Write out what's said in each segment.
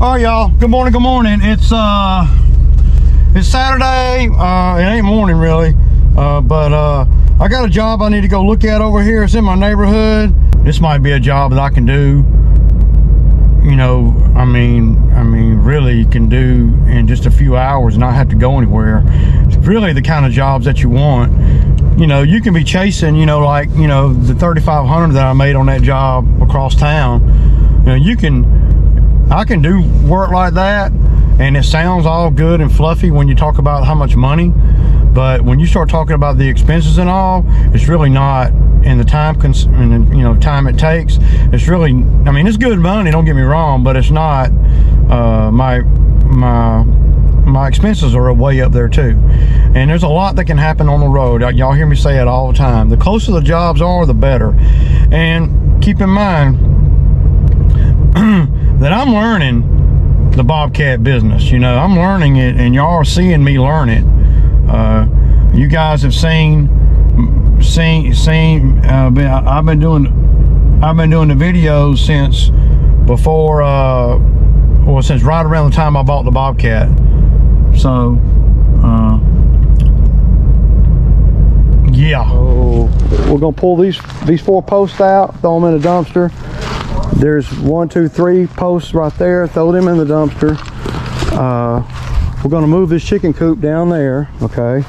All right, y'all. Good morning. Good morning. It's Saturday. It ain't morning really, but I got a job I need to go look at over here. It's in my neighborhood. This might be a job that I can do. You know, I mean, really can do in just a few hours and not have to go anywhere. It's really the kind of jobs that you want. You know, you can be chasing, you know, like, you know, the 3,500 that I made on that job across town. You know, I can do work like that, and it sounds all good and fluffy when you talk about how much money, but when you start talking about the expenses and all, it's really not. In the time, time it takes, it's really, I mean, it's good money, don't get me wrong, but it's not. My expenses are way up there too, and there's a lot that can happen on the road. Y'all hear me say it all the time. The closer the jobs are, the better. And keep in mind that I'm learning the Bobcat business. You know, I'm learning it, and y'all are seeing me learn it. You guys have seen. I've been doing the videos since before, well, since right around the time I bought the Bobcat. So, yeah. So we're gonna pull these 4 posts out, throw them in the dumpster. There's 1, 2, 3 posts right there. Throw them in the dumpster. We're gonna move this chicken coop down there. Okay.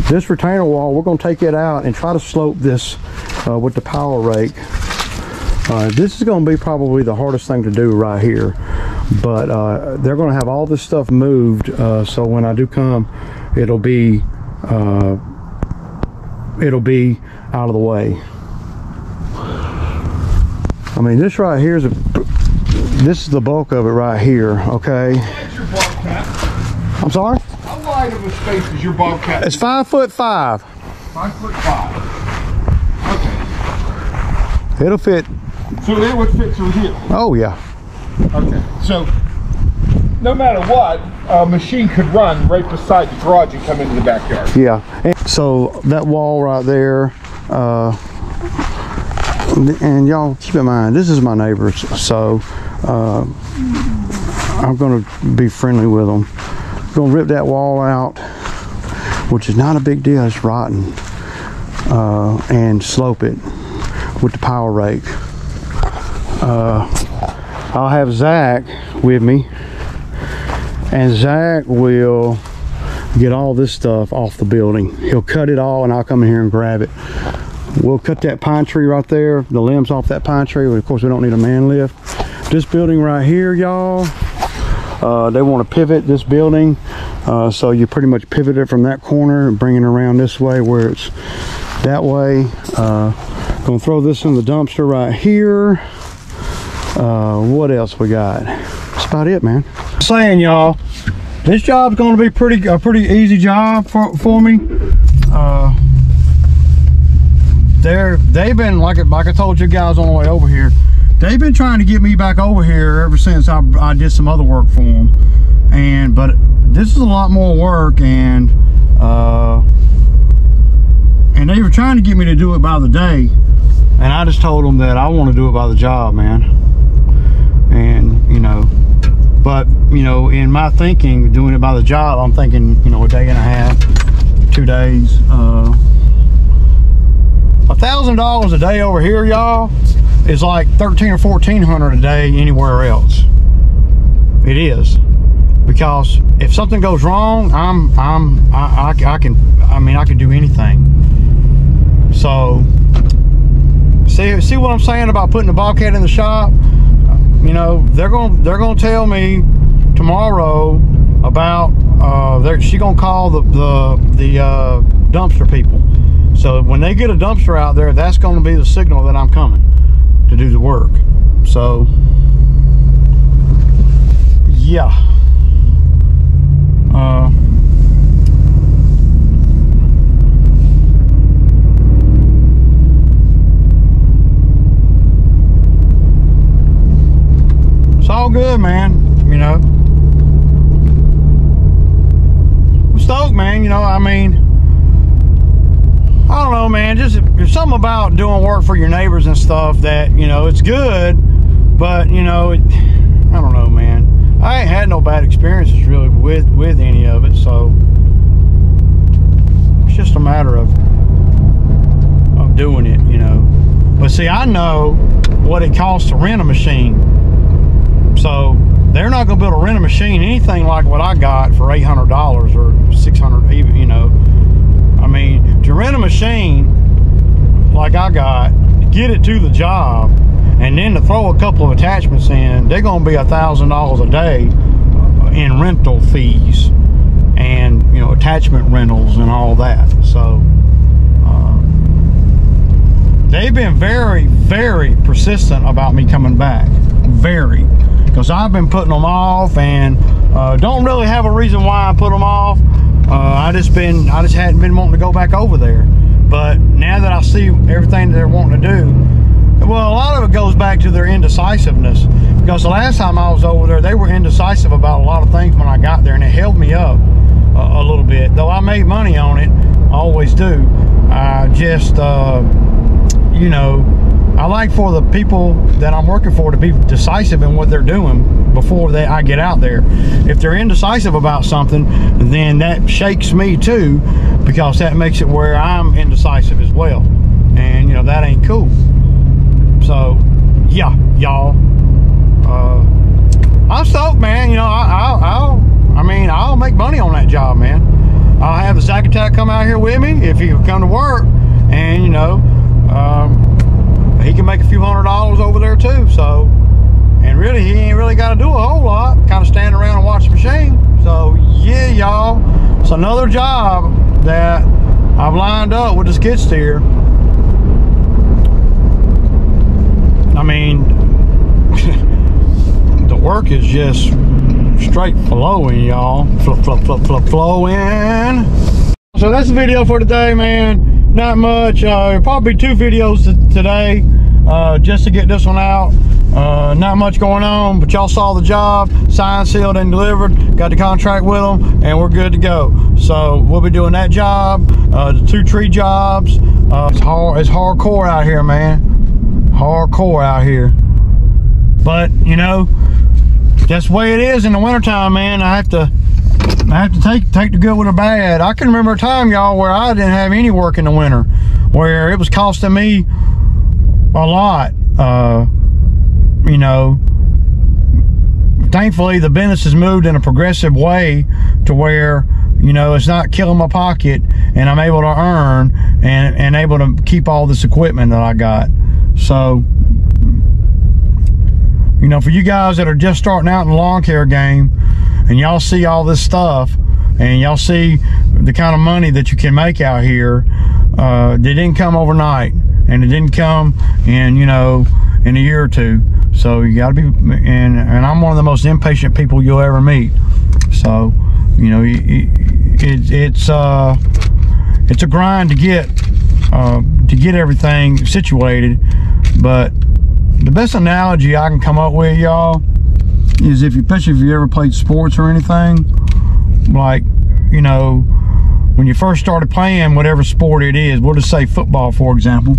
This retainer wall, we're going to take it out and try to slope this with the power rake. This is going to be probably the hardest thing to do right here, but they're going to have all this stuff moved, so when I do come, it'll be out of the way. I mean, this right here is this is the bulk of it right here. Okay. That's your Bobcat. I'm sorry? How wide of a space is your Bobcat? It's 5'5". 5'5". Okay. It'll fit. So it would fit through here. Oh yeah. Okay. So no matter what, a machine could run right beside the garage and come into the backyard. Yeah. And so that wall right there, and y'all keep in mind, this is my neighbors, so I'm going to be friendly with them. Gonna rip that wall out, which is not a big deal, it's rotten, and slope it with the power rake. I'll have Zach with me, and Zach will get all this stuff off the building. He'll cut it all and I'll come in here and grab it. We'll cut that pine tree right there, the limbs off that pine tree. Of course, we don't need a man lift. This building right here, y'all, they want to pivot this building, so you pretty much pivot it from that corner and bring it around this way where it's that way. Gonna throw this in the dumpster right here. What else we got? That's about it, man. Saying, y'all, this job's gonna be a pretty easy job for me. They've been, like I told you guys on the way over here, they've been trying to get me back over here ever since I did some other work for them, but this is a lot more work, and they were trying to get me to do it by the day, and I just told them that I want to do it by the job, man. And you know, but you know, in my thinking, doing it by the job, I'm thinking, you know, a day and a half, 2 days. $1,000 a day over here, y'all, is like $1,300 or $1,400 a day anywhere else. It is, because if something goes wrong, I can do anything. So see what I'm saying about putting the Bobcat in the shop? You know, they're gonna tell me tomorrow about she gonna call the dumpster people. So when they get a dumpster out there, that's going to be the signal that I'm coming to do the work. So yeah. It's all good, man. You know, I'm stoked, man. You know, I mean, I don't know, man, just there's something about doing work for your neighbors and stuff that, you know, it's good, but you know, bad experiences really with any of it. So it's just a matter of doing it, you know. But see, I know what it costs to rent a machine, so they're not going to be able to rent a machine anything like what I got for $800 or $600, even, you know. I mean, to rent a machine like I got, to get it to the job, and then to throw a couple of attachments in, they're going to be $1,000 a day in rental fees and, you know, attachment rentals and all that. So they've been very, very persistent about me coming back. Very. Because I've been putting them off, and don't really have a reason why I put them off. I just hadn't been wanting to go back over there. But now that I see everything that they're wanting to do, well, a lot of it goes back to their indecisiveness. Because the last time I was over there, they were indecisive about a lot of things when I got there, and it held me up a little bit. Though I made money on it, I always do. I just, you know, I like for the people that I'm working for to be decisive in what they're doing before I get out there. If they're indecisive about something, then that shakes me too, because that makes it where I'm indecisive as well. And, you know, that ain't cool. So, yeah, y'all. I'm stoked, man. You know, I mean, I'll make money on that job, man. I'll have the Zack Attack come out here with me if he will come to work, and, you know, he can make a few $100s over there too. So, and really, he ain't really got to do a whole lot, kind of stand around and watch the machine. So yeah, y'all, it's another job that I've lined up with the skid steer. I mean, the work is just straight flowing, y'all. Flowing. So that's the video for today, man. Not much. Probably 2 videos today, just to get this one out. Not much going on, but y'all saw the job, signed, sealed, and delivered. Got the contract with them, and we're good to go. So we'll be doing that job, the 2 tree jobs. It's hardcore out here, man. Hardcore out here. But you know, that's the way it is in the wintertime, man. I have to take the good with the bad. I can remember a time, y'all, where I didn't have any work in the winter, where it was costing me a lot. You know, thankfully the business has moved in a progressive way to where, you know, it's not killing my pocket, and I'm able to earn and able to keep all this equipment that I got. So, you know, for you guys that are just starting out in the lawn care game, and y'all see all this stuff, and y'all see the kind of money that you can make out here, it didn't come overnight, and it didn't come in, you know, in a year or 2. So you got to be, and I'm one of the most impatient people you'll ever meet. So, you know, it's a grind to get everything situated. But the best analogy I can come up with, y'all, is especially if you ever played sports or anything, like, you know, when you first started playing whatever sport it is, we'll just say football, for example,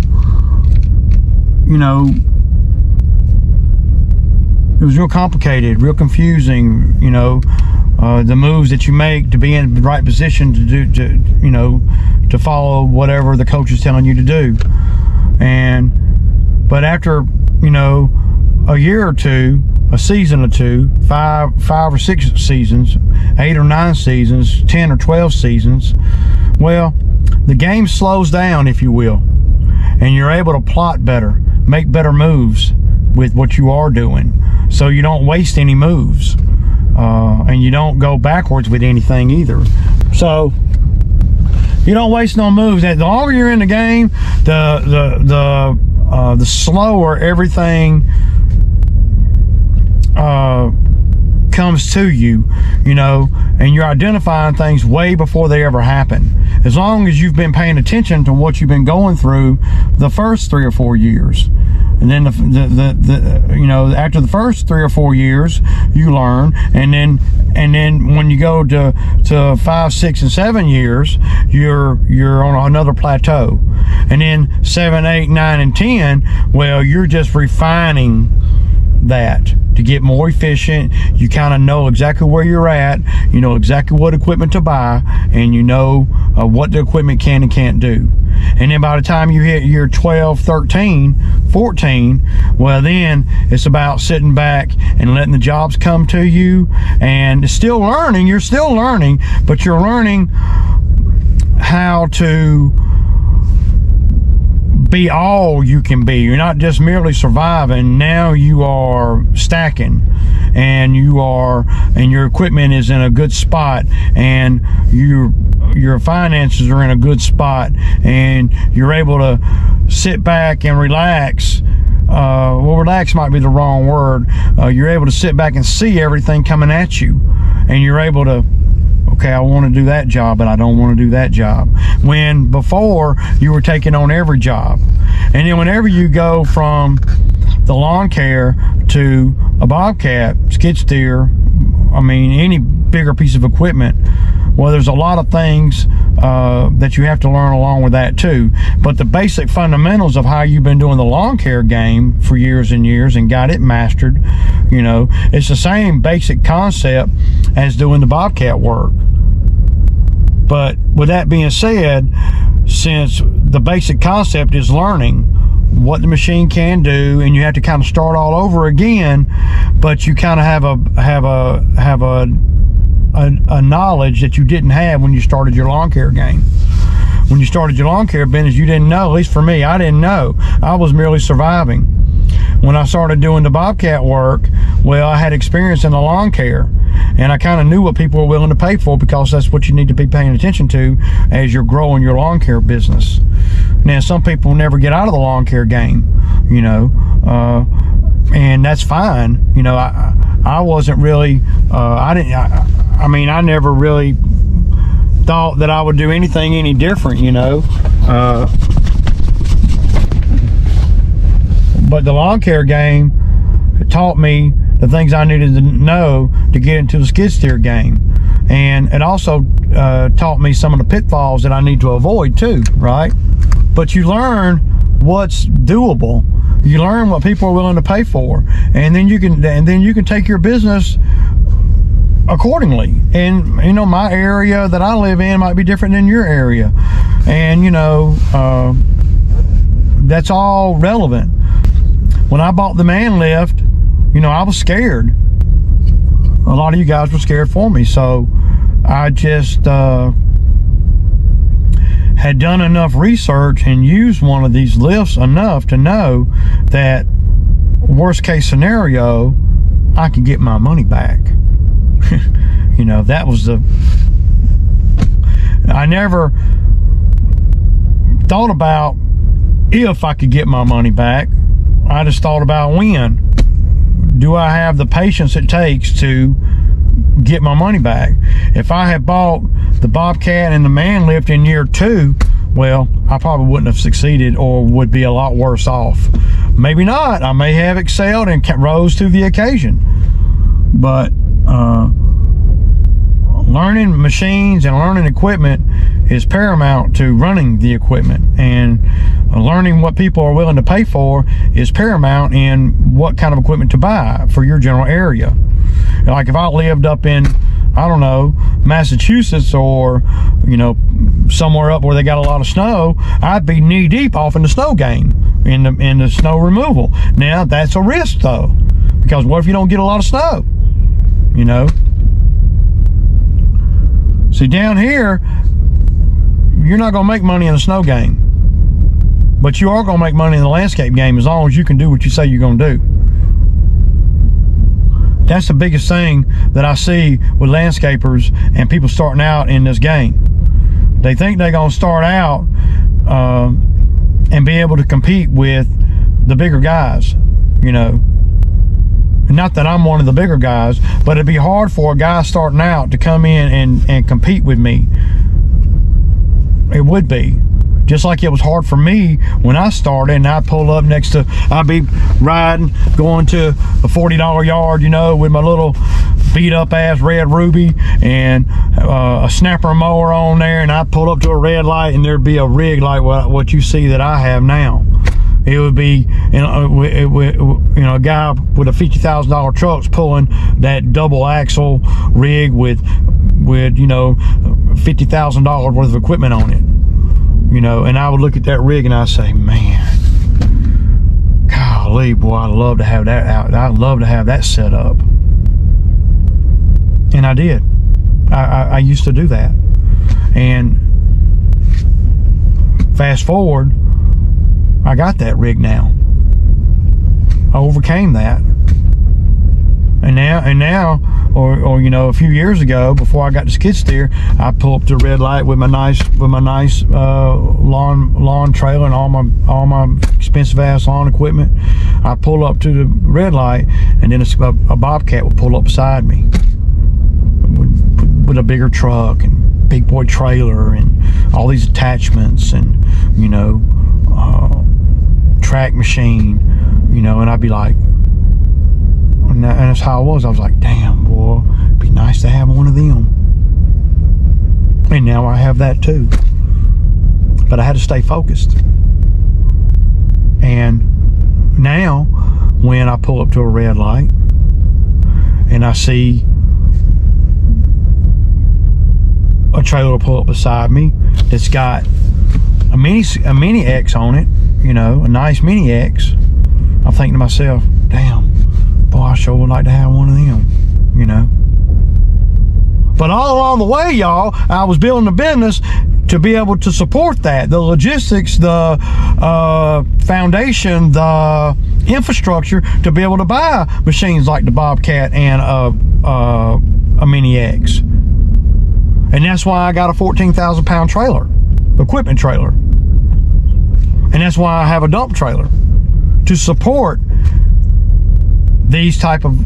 you know, it was real complicated, real confusing, you know, the moves that you make to be in the right position you know, to follow whatever the coach is telling you to do. But after, you know, a year or 2, a season or 2, 5 or 6 seasons, 8 or 9 seasons, 10 or 12 seasons, well, the game slows down, if you will, and you're able to plot better, make better moves with what you are doing, so you don't waste any moves, and you don't go backwards with anything either. So you don't waste no moves. The longer you're in the game, the slower everything comes to you, you know, and you're identifying things way before they ever happen. As long as you've been paying attention to what you've been going through the first 3 or 4 years, and then you know, after the first 3 or 4 years, you learn, and then when you go to 5, 6, and 7 years, you're on another plateau, and then 7, 8, 9, and 10, well, you're just refining that to get more efficient. You kind of know exactly where you're at, you know exactly what equipment to buy, and you know what the equipment can and can't do. And then by the time you hit year 12, 13, 14, well then it's about sitting back and letting the jobs come to you, and still learning. You're still learning, but you're learning how to be all you can be. You're not just merely surviving. Now you are stacking, and your equipment is in a good spot, and your finances are in a good spot, and you're able to sit back and relax. Well, relax might be the wrong word. You're able to sit back and see everything coming at you, and you're able to, okay, I want to do that job, but I don't want to do that job. When before you were taking on every job. And then whenever you go from the lawn care to a bobcat, skid steer, I mean, any bigger piece of equipment, well, there's a lot of things that you have to learn along with that too. But the basic fundamentals of how you've been doing the lawn care game for years and years and got it mastered, you know, it's the same basic concept as doing the bobcat work. But with that being said, since the basic concept is learning what the machine can do, and you have to kind of start all over again, but you kind of have a knowledge that you didn't have when you started your lawn care game. When you started your lawn care business, you didn't know. At least for me, I didn't know. I was merely surviving. When I started doing the bobcat work, well, I had experience in the lawn care, and I kind of knew what people were willing to pay for, because that's what you need to be paying attention to as you're growing your lawn care business. Now, some people never get out of the lawn care game, you know, and that's fine. You know, I wasn't really, I mean, I never really thought that I would do anything any different, you know. But the lawn care game taught me the things I needed to know to get into the skid steer game. And it also taught me some of the pitfalls that I need to avoid too, right? But you learn what's doable. You learn what people are willing to pay for, and then you can take your business accordingly. And you know, my area that I live in might be different than your area, and you know, that's all relevant. When I bought the man lift, you know, I was scared. A lot of you guys were scared for me, so I just had done enough research and used one of these lifts enough to know that worst case scenario, I could get my money back. You know, that was I never thought about if I could get my money back. I just thought about when. Do I have the patience it takes to get my money back? If I had bought the bobcat and the man lift in year 2, well, I probably wouldn't have succeeded, or would be a lot worse off. Maybe not. I may have excelled and rose to the occasion. But learning machines and learning equipment is paramount to running the equipment, and learning what people are willing to pay for is paramount in what kind of equipment to buy for your general area. Like if I lived up in, I don't know, Massachusetts, or you know, somewhere up where they got a lot of snow, I'd be knee deep off in the snow game, in the snow removal. Now that's a risk though, because what if you don't get a lot of snow, you know? See, down here, you're not gonna make money in the snow game, but you are gonna make money in the landscape game as long as you can do what you say you're gonna do. That's the biggest thing that I see with landscapers and people starting out in this game. They think they're gonna start out and be able to compete with the bigger guys, you know. Not that I'm one of the bigger guys, but it'd be hard for a guy starting out to come in and compete with me. It would be. Just like it was hard for me when I started, and I'd pull up next to, I'd be riding, going to a $40 yard, you know, with my little beat up ass red Ruby and a snapper mower on there, and I'd pull up to a red light and there'd be a rig like what you see that I have now. it would be, you know, a guy with a $50,000 truck's pulling that double axle rig with you know, $50,000 worth of equipment on it, you know. And I would look at that rig and I say, man, golly, boy, I'd love to have that out. I'd love to have that set up. And I did. I used to do that. And fast forward, I got that rig now. I overcame that. And now, or you know, a few years ago, before I got to skid steer, I pull up to a red light with my nice lawn trailer and all my expensive ass lawn equipment. I pull up to the red light, and then a bobcat would pull up beside me with a bigger truck and big boy trailer and all these attachments and, you know, track machine, you know. And I'd be like, and that's how I was. I was like, damn, boy, it'd be nice to have one of them. And now I have that too. But I had to stay focused. And now, when I pull up to a red light and I see a trailer pull up beside me that's got a mini X on it, you know, a nice mini X, I'm thinking to myself, damn, boy, I sure would like to have one of them, you know. But all along the way, y'all, I was building a business to be able to support that. The logistics, the foundation, the infrastructure to be able to buy machines like the Bobcat and a Mini X. And that's why I got a 14,000 pound trailer, equipment trailer. And that's why I have a dump trailer, to support these type of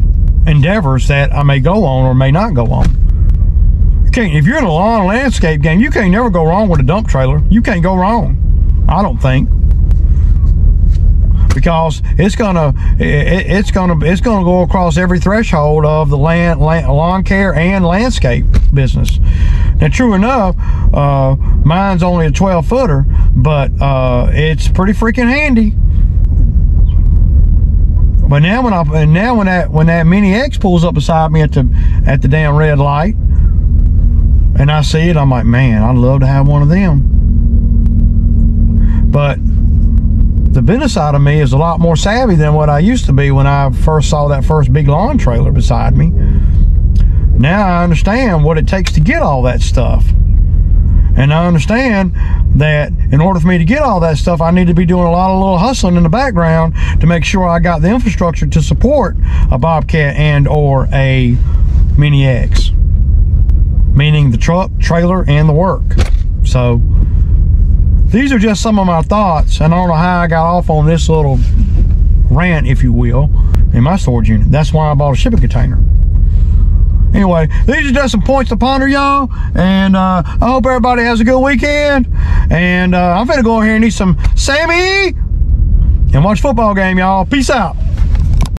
endeavors that I may go on or may not go on. If you're in a lawn landscape game, you can't never go wrong with a dump trailer. You can't go wrong, I don't think, because it's gonna go across every threshold of the lawn care and landscape business. Now, true enough, mine's only a 12-footer, but it's pretty freaking handy. But now when that Mini X pulls up beside me at the damn red light, and I see it, I'm like, man, I'd love to have one of them. But the business side of me is a lot more savvy than what I used to be when I first saw that first big lawn trailer beside me. Now I understand what it takes to get all that stuff. And I understand that in order for me to get all that stuff, I need to be doing a lot of little hustling in the background to make sure I got the infrastructure to support a Bobcat and or a Mini X. Meaning the truck, trailer, and the work. So these are just some of my thoughts, and I don't know how I got off on this little rant, if you will, in my storage unit. That's why I bought a shipping container. Anyway, these are just some points to ponder, y'all, and I hope everybody has a good weekend. And I'm gonna go in here and eat some Sammy and watch a football game, y'all. Peace out.